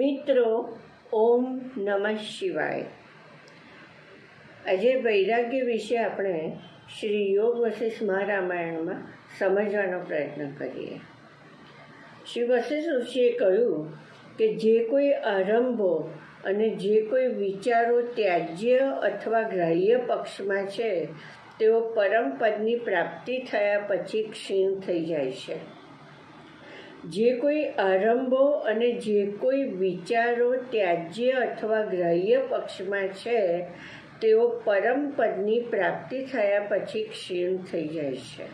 મિત્રો, ઓમ નમઃ શિવાય. આજે વૈરાગ્ય વિશે આપણે શ્રી યોગ વશિષ્ઠ મહારામાયણમાં સમજવાનો પ્રયત્ન કરીએ. શ્રી વશિષ્ઠ ઋષિએ કહ્યું કે જે કોઈ આરંભો અને જે કોઈ વિચારો ત્યાજ્ય અથવા ગ્રાહ્ય પક્ષમાં છે તેઓ પરમ પદની પ્રાપ્તિ થયા પછી ક્ષીણ થઈ જાય છે. જે કોઈ આરંભો અને જે કોઈ વિચારો ત્યાજ્ય અથવા ગ્રાહ્ય પક્ષમાં છે તેઓ પરમ પદની પ્રાપ્તિ થયા પછી ક્ષીણ થઈ જાય છે.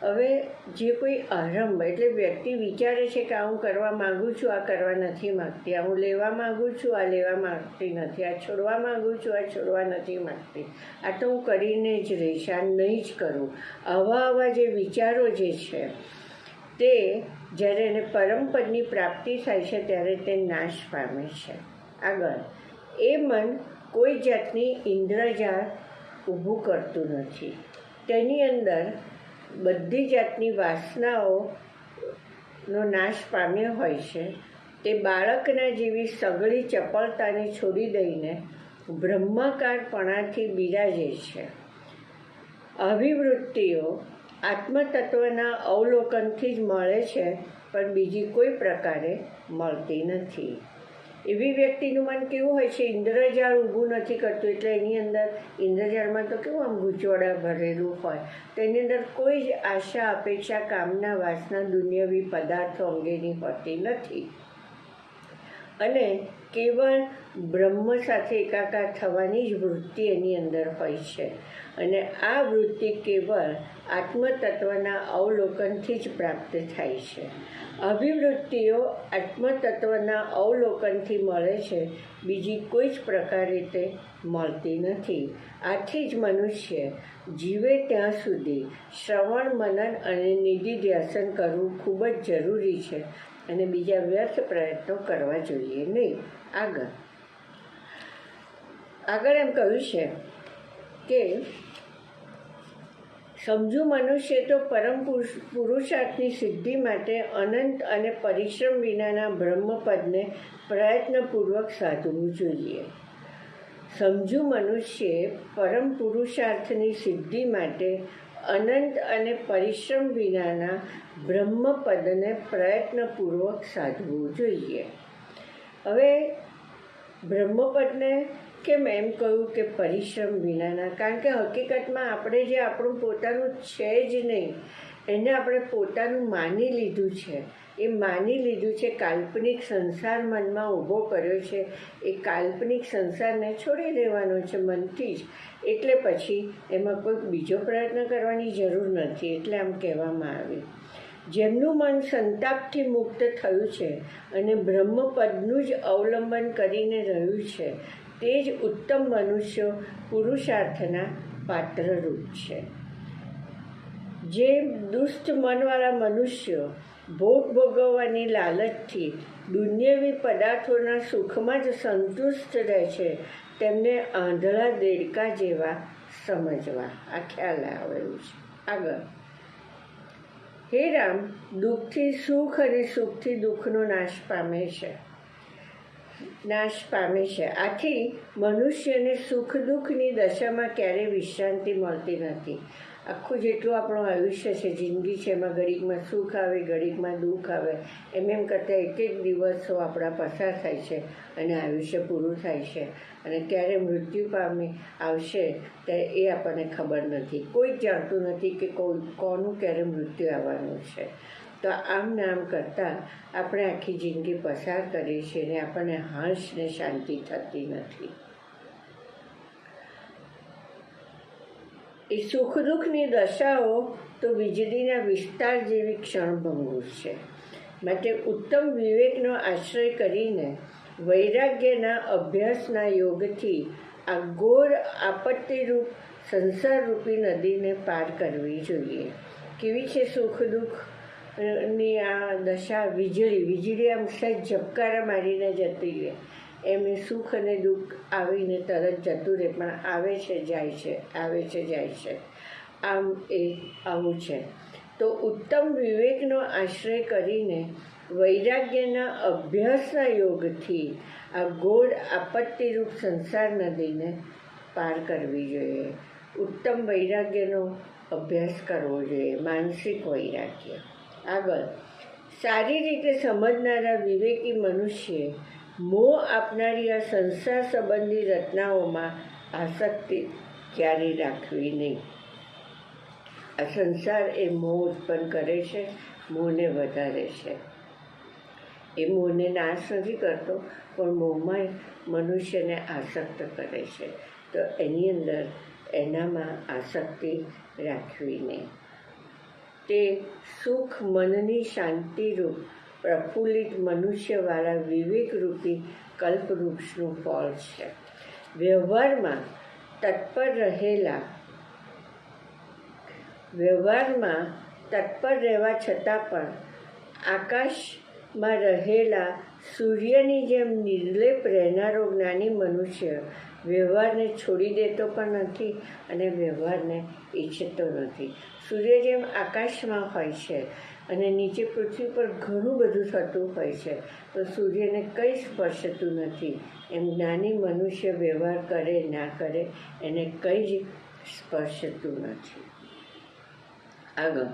હવે જે કોઈ આરંભ એટલે વ્યક્તિ વિચારે છે કે આ હું કરવા માગું છું, આ કરવા નથી માગતી, આ હું લેવા માગું છું, આ લેવા માગતી નથી, આ છોડવા માગું છું, આ છોડવા નથી માગતી, આ તો હું કરીને જ રહીશ, આ નહીં જ કરું, આવા જે વિચારો જે છે તે જ્યારે એને પરમપદની પ્રાપ્તિ થાય છે ત્યારે તે નાશ પામે છે. આગળ એ મન કોઈ જાતની ઇન્દ્રજાળ ઊભું કરતું નથી. તેની અંદર બધી જાતની વાસનાઓનો નાશ પામ્યો હોય છે. તે બાળકના જેવી સઘળી ચપળતાને છોડી દઈને બ્રહ્માકારપણાથી બિરાજે છે. અભિવૃત્તિઓ આત્મતત્વના અવલોકનથી જ મળે છે, પણ બીજી કોઈ પ્રકારે મળતી નથી. એવી વ્યક્તિનું મન કેવું હોય છે, ઇન્દ્રજાળ ઊભું નથી કરતું, એટલે એની અંદર ઇન્દ્રજાળમાં તો કેવું આમ ગૂંચવડા ભરેલું હોય, તેની અંદર કોઈ જ આશા, અપેક્ષા, કામના, વાસના, દુનિયાવી પદાર્થો અંગેની હોતી નથી અને કેવળ બ્રહ્મ સાથે એકાકાર થવાની જ વૃત્તિ એની અંદર હોય છે. અને આ વૃત્તિ કેવળ આત્મતત્વના અવલોકનથી જ પ્રાપ્ત થાય છે. અભિવૃત્તિઓ આત્મતત્વના અવલોકનથી મળે છે, બીજી કોઈ જ પ્રકારે તે મળતી નથી. આથી જ મનુષ્ય જીવે ત્યાં સુધી શ્રવણ, મનન અને નિધિધ્યાસન કરવું ખૂબ જ જરૂરી છે અને બીજા વ્યર્થ પ્રયત્નો કરવા જોઈએ નહીં. આગળ એમ કહ્યું છે કે સમજુ મનુષ્ય તો પરમ પુરુષાર્થની સિદ્ધિ માટે અનંત અને પરિશ્રમ વિનાના બ્રહ્મપદને પ્રયત્નપૂર્વક સાધવું જોઈએ. સમજુ મનુષ્યે પરમ પુરુષાર્થની સિદ્ધિ માટે અનંત અને પરિશ્રમ વિનાના બ્રહ્મપદને પ્રયત્નપૂર્વક સાધવું જોઈએ. હવે બ્રહ્મપદને કેમ એમ કહ્યું કે પરિશ્રમ વિનાના? કારણ કે હકીકતમાં આપણે જે આપણું પોતાનું છે જ નહીં એને આપણે પોતાનું માની લીધું છે. એ માની લીધું છે, કાલ્પનિક સંસાર મનમાં ઊભો કર્યો છે. એ કાલ્પનિક સંસારને છોડી દેવાનો છે મનથી જ. એટલે પછી એમાં કોઈ બીજો પ્રયત્ન કરવાની જરૂર નથી. એટલે આમ કહેવામાં આવે, જેમનું મન સંતાપથી મુક્ત થયું છે અને બ્રહ્મપદનું જ અવલંબન કરીને રહ્યું છે તે જ ઉત્તમ મનુષ્યો પુરુષાર્થના પાત્રરૂપ છે. જે દુષ્ટ મનવાળા મનુષ્યો ભોગ ભોગવવાની લાલચથી દુનિયાવી પદાર્થોના સુખમાં જ સંતુષ્ટ રહે છે તેમને આંધળા દેડકા જેવા સમજવા. આ ખ્યાલ આવેલું છે. આગળ, હે રામ, દુઃખથી સુખ અને સુખથી દુઃખનો નાશ પામે છે. આથી મનુષ્યને સુખ દુઃખની દશામાં ક્યારેય વિશ્રાંતિ મળતી નથી. આખું જેટલું આપણું આયુષ્ય છે, જિંદગી છે, એમાં ઘડીકમાં સુખ આવે, ઘડીકમાં દુઃખ આવે, એમ કરતાં એક દિવસો આપણા પસાર થાય છે અને આયુષ્ય પૂરું થાય છે. અને ક્યારે મૃત્યુ પામી આવશે તે એ આપણને ખબર નથી. કોઈ જ જાણતું નથી કે કોનું ક્યારે મૃત્યુ આવવાનું છે. તો આમ ને આમ કરતાં આપણે આખી જિંદગી પસાર કરીએ છીએ અને આપણને હર્ષ ને શાંતિ થતી નથી. એ સુખ દુઃખની દશાઓ તો વીજળીના વિસ્તાર જેવી ક્ષણભંગુર છે. માટે ઉત્તમ વિવેકનો આશ્રય કરીને વૈરાગ્યના અભ્યાસના યોગથી આ ઘોર આપત્તિરૂપ સંસારરૂપી નદીને પાર કરવી જોઈએ. કેવી છે સુખ દુઃખ ની આ દશા? વીજળી આમ સહેજ ઝબકારા મારીને જતી રહે એમ સુખ અને દુઃખ આવીને તરત જતું રહે, પણ આવે છે જાય છે, આવે છે જાય છે. આમ એ આવું છે. તો ઉત્તમ વિવેકનો આશ્રય કરીને વૈરાગ્યના અભ્યાસના યોગથી આ ઘોર આપત્તિરૂપ સંસાર નદીને પાર કરવી જોઈએ. ઉત્તમ વૈરાગ્યનો અભ્યાસ કરવો જોઈએ, માનસિક વૈરાગ્ય. આગળ, સારી રીતે સમજનારા વિવેકી મનુષ્યે મોહ આપનારી આ સંસાર સંબંધી રચનાઓમાં આસક્તિ ક્યારેય રાખવી નહીં. આ સંસાર એ મોહ ઉત્પન્ન કરે છે, મોહને વધારે છે. એ મોહને નાશ નથી કરતો, પણ મોહમાં મનુષ્યને આસક્ત કરે છે. તો એની અંદર એનામાં આસક્તિ રાખવી નહીં. તે સુખ મનની શાંતિરૂપ પ્રફુલ્લિત મનુષ્યવાળા વિવેકરૂપી કલ્પવૃક્ષનું ફળ છે. વ્યવહારમાં તત્પર રહેવા છતાં પણ આકાશમાં રહેલા સૂર્યની જેમ નિર્લેપ રહેનારો જ્ઞાની મનુષ્ય વ્યવહારને છોડી દેતો પણ નથી અને વ્યવહારને ઈચ્છતો નથી. સૂર્ય જેમ આકાશમાં હોય છે અને નીચે પૃથ્વી પર ઘણું બધું થતું હોય છે, તો સૂર્યને કંઈ સ્પર્શતું નથી. એમ જ્ઞાની મનુષ્ય વ્યવહાર કરે ના કરે એને કંઈ જ સ્પર્શતું નથી. આગળ,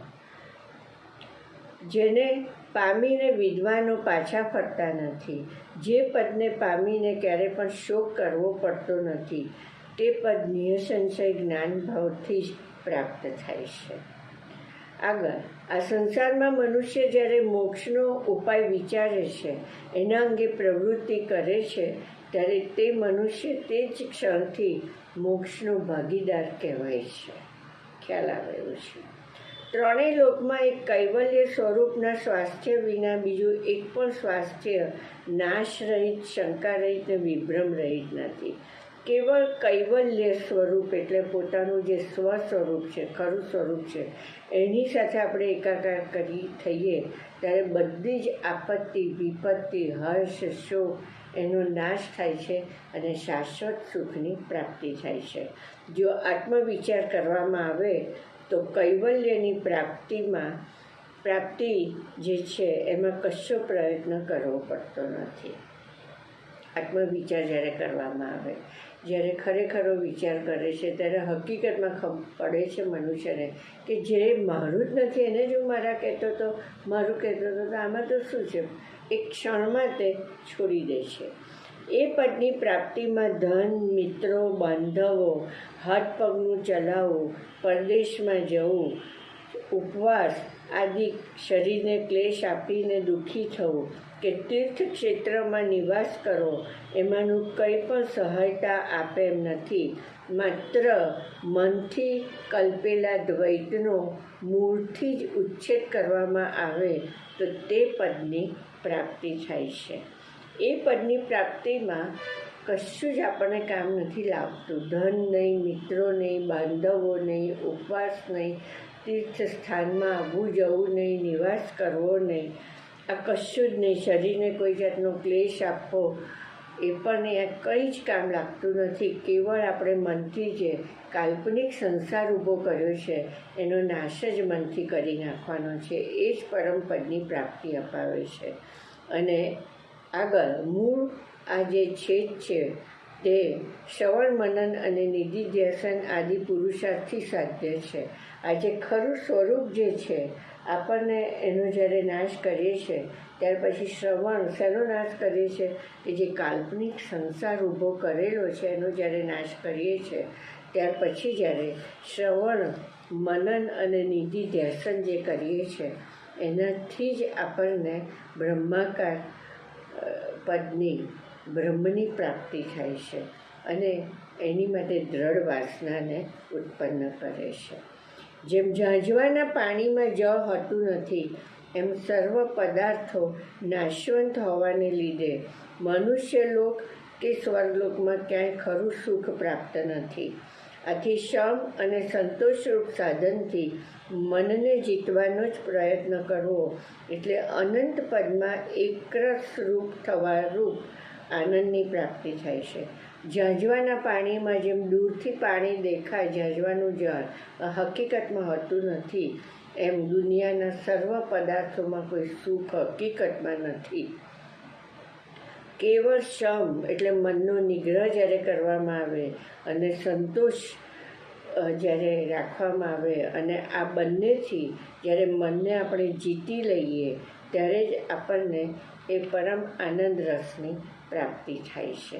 જેને પામીને વિદ્વાનો પાછા ફરતા નથી, જે પદને પામીને ક્યારે પણ શોક કરવો પડતો નથી, તે પદ નિઃસંશય જ્ઞાનભાવથી જ પ્રાપ્ત થાય છે. આગળ, આ સંસારમાં મનુષ્ય જ્યારે મોક્ષનો ઉપાય વિચારે છે, એના અંગે પ્રવૃત્તિ કરે છે, ત્યારે તે મનુષ્ય તે જ ક્ષણથી મોક્ષનો ભાગીદાર કહેવાય છે. ખ્યાલ આવે એવું છે. ત્રણેય લોકમાં એક કૈવલ્ય સ્વરૂપના સ્વાસ્થ્ય વિના બીજું એક પણ સ્વાસ્થ્ય નાશ રહિત, શંકા રહિત ને વિભ્રમ રહિત નથી. કેવળ કૈવલ્ય સ્વરૂપ એટલે પોતાનું જે સ્વ સ્વરૂપ છે, ખરું સ્વરૂપ છે, એની સાથે આપણે એકાકાર થઈએ ત્યારે બધી જ આપત્તિ, વિપત્તિ, હર્ષ, શોક એનો નાશ થાય છે અને શાશ્વત સુખની પ્રાપ્તિ થાય છે. જો આત્મવિચાર કરવામાં આવે તો કૈવલ્યની પ્રાપ્તિ જે છે એમાં કશો પ્રયત્ન કરવો પડતો નથી. આત્મવિચાર જ્યારે કરવામાં આવે, જ્યારે ખરેખરો વિચાર કરે છે, ત્યારે હકીકતમાં પડે છે મનુષ્યને કે જે મારું જ નથી એને જ હું મારું કહેતો હતો, તો આમાં તો શું છે? એક ક્ષણમાં તે છોડી દે છે. એ પદની પ્રાપ્તિમાં ધન, મિત્રો, બાંધવો, હાથ પગનું ચલાવવું, પરદેશમાં જવું, ઉપવાસ આદિ શરીરને ક્લેશ આપીને દુઃખી થવું કે તીર્થ ક્ષેત્રમાં નિવાસ કરવો, એમાંનું કંઈ પણ સહાયતા આપે એમ નથી. માત્ર મનથી કલ્પેલા દ્વૈતનો મૂળથી જ ઉચ્છેદ કરવામાં આવે તો તે પદની પ્રાપ્તિ થાય છે. એ પદની પ્રાપ્તિમાં કશું જ આપણને કામ નથી લાગતું. ધન નહીં, મિત્રો નહીં, બાંધવો નહીં, ઉપવાસ નહીં, તીર્થ સ્થાનમાં આવવું જવું નહીં, નિવાસ કરવો નહીં, આ કશું જ નહીં. શરીરને કોઈ જાતનો ક્લેશ આપવો એ પણ એ કંઈ જ કામ લાગતું નથી. કેવળ આપણે મનથી જે કાલ્પનિક સંસાર ઊભો કર્યો છે એનો નાશ જ મનથી કરી નાખવાનો છે. એ જ પરમ પદની પ્રાપ્તિ અપાવે છે. અને આગળ મૂળ આ જે છેદ છે તે શ્રવણ, મનન અને નિધિધ્યાસન આદિ પુરુષાર્થથી સાધ્ય છે. આ જે ખરું સ્વરૂપ જે છે આપણને એનો જ્યારે નાશ કરીએ છીએ ત્યાર પછી શ્રવણ શેનો નાશ કરીએ છીએ કે જે કાલ્પનિક સંસાર ઊભો કરેલો છે એનો જ્યારે નાશ કરીએ છીએ ત્યાર પછી જ્યારે શ્રવણ, મનન અને નિધિધ્યાસન જે કરીએ છીએ એનાથી જ આપણને બ્રહ્માકાર પદની બ્રહ્મની પ્રાપ્તિ થાય છે અને એની માટે દ્રઢ વાસનાને ઉત્પન્ન કરે છે. જેમ ઝાંઝવાના પાણીમાં જળ હોતું નથી એમ સર્વ પદાર્થો નાશવંત હોવાને લીધે મનુષ્યલોક કે સ્વર્ગલોકમાં ક્યાંય ખરું સુખ પ્રાપ્ત નથી. આથી શમ અને સંતોષરૂપ સાધનથી મનને જીતવાનો જ પ્રયત્ન કરવો એટલે અનંત પદમાં એકરસ રૂપ થવારૂપ આનંદની પ્રાપ્તિ થાય છે. ઝાંઝવાના પાણીમાં જેમ દૂરથી પાણી દેખાય, ઝાંઝવાનું જળ હકીકતમાં હોતું નથી, એમ દુનિયાના સર્વ પદાર્થોમાં કોઈ સુખ હકીકતમાં નથી. કેવળ શમ એટલે મનનો નિગ્રહ જ્યારે કરવામાં આવે અને સંતોષ જ્યારે રાખવામાં આવે અને આ બંનેથી જ્યારે મનને આપણે જીતી લઈએ ત્યારે જ આપણને એ પરમ આનંદ રસની પ્રાપ્તિ થાય છે.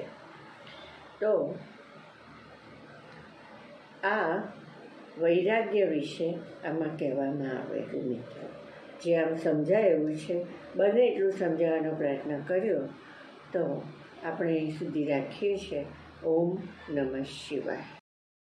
તો આ વૈરાગ્ય વિશે આમાં કહેવામાં આવેલું મિત્રો. જે આમ સમજાય એવું છે, બને એટલું સમજાવવાનો પ્રયત્ન કર્યો. તો આપણે અહીં સુધી રાખીએ છીએ. ઓમ નમઃ શિવાય.